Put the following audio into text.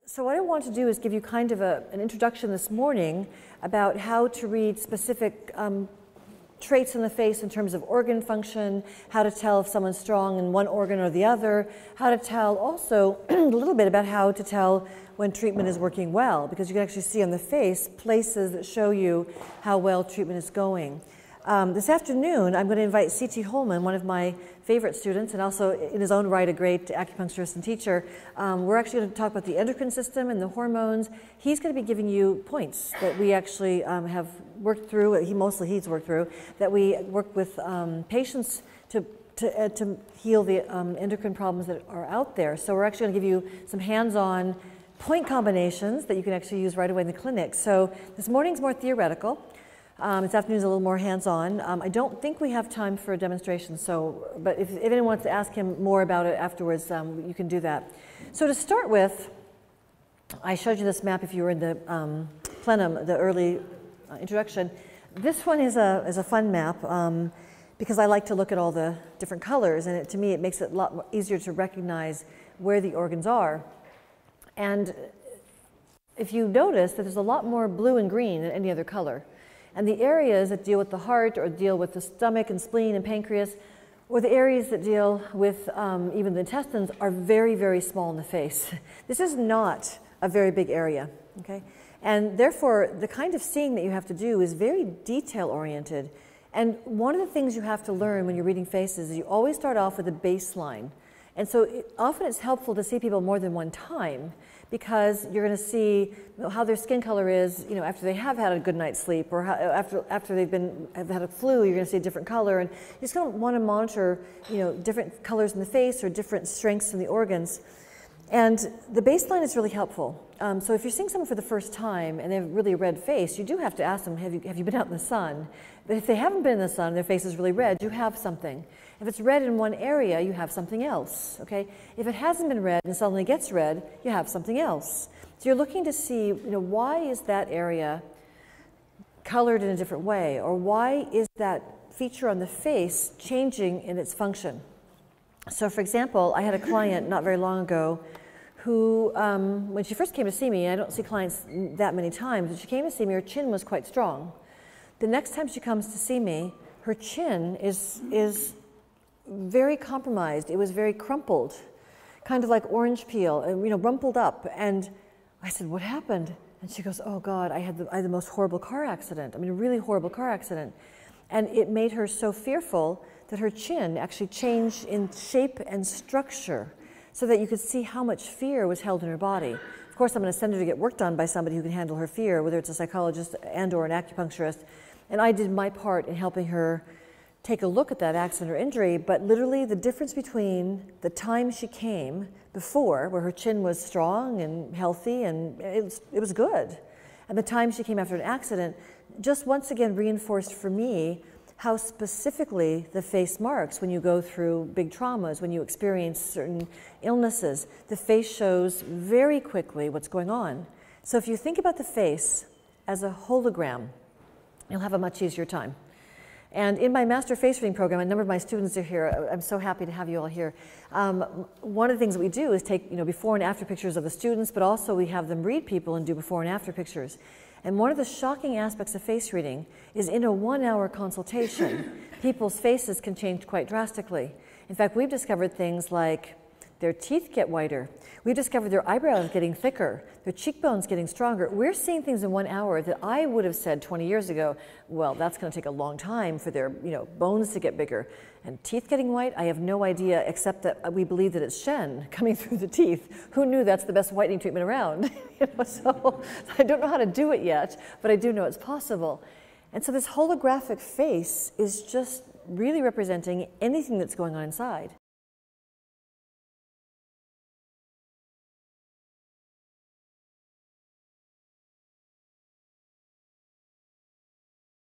So what I want to do is give you kind of an introduction this morning about how to read specific traits in the face in terms of organ function, how to tell if someone's strong in one organ or the other, how to tell also a little bit about how to tell when treatment is working well, because you can actually see on the face places that show you how well treatment is going. This afternoon, I'm going to invite C.T. Holman, one of my favorite students, and also in his own right a great acupuncturist and teacher. We're actually going to talk about the endocrine system and the hormones. He's going to be giving you points that we actually have worked through, he's worked through, that we work with patients to heal the endocrine problems that are out there. So we're actually going to give you some hands-on point combinations that you can actually use right away in the clinic. So this morning's more theoretical. This afternoon's a little more hands-on. I don't think we have time for a demonstration, but if anyone wants to ask him more about it afterwards, you can do that. So to start with, I showed you this map if you were in the plenum, the early introduction. This one is a fun map because I like to look at all the different colors, and to me it makes it a lot easier to recognize where the organs are. And if you notice that there's a lot more blue and green than any other color. And the areas that deal with the heart or deal with the stomach and spleen and pancreas, or the areas that deal with even the intestines are very, very small in the face. This is not a very big area, okay? And therefore, the kind of seeing that you have to do is very detail-oriented. And one of the things you have to learn when you're reading faces is you always start off with a baseline. And so often it's helpful to see people more than one time, because you're going to see how their skin color is, after they have had a good night's sleep, or after they've had a flu, you're going to see a different color, and you're just going to want to monitor, different colors in the face or different strengths in the organs. And the baseline is really helpful. So if you're seeing someone for the first time and they have really a red face, you do have to ask them, have you been out in the sun? But if they haven't been in the sun, their face is really red, you have something. If it's red in one area, you have something else, okay? If it hasn't been red and suddenly gets red, you have something else. So you're looking to see, why is that area colored in a different way? Or why is that feature on the face changing in its function? So for example, I had a client not very long ago who, when she first came to see me, I don't see clients that many times, but she came to see me, her chin was quite strong. The next time she comes to see me, her chin is very compromised. It was very crumpled, kind of like orange peel, rumpled up. And I said, what happened? And she goes, oh God, I had the most horrible car accident. I mean, a really horrible car accident. And it made her so fearful that her chin actually changed in shape and structure so that you could see how much fear was held in her body. Of course, I'm going to send her to get work done by somebody who can handle her fear, whether it's a psychologist and or an acupuncturist. And I did my part in helping her take a look at that accident or injury, but literally the difference between the time she came before, where her chin was strong and healthy and it was good, and the time she came after an accident, just once again reinforced for me how specifically the face marks when you go through big traumas, when you experience certain illnesses. The face shows very quickly what's going on. So if you think about the face as a hologram, you'll have a much easier time. And in my master face reading program, a number of my students are here. I'm so happy to have you all here. One of the things that we do is take before and after pictures of the students, but also we have them read people and do before and after pictures. And one of the shocking aspects of face reading is in a 1-hour consultation, people's faces can change quite drastically. In fact, we've discovered things like their teeth get whiter. We've discovered their eyebrows getting thicker, their cheekbones getting stronger. We're seeing things in 1 hour that I would have said 20 years ago, well, that's going to take a long time for their bones to get bigger. And teeth getting white, I have no idea, except that we believe that it's Shen coming through the teeth. Who knew that's the best whitening treatment around? So I don't know how to do it yet, but I do know it's possible. And so this holographic face is just really representing anything that's going on inside.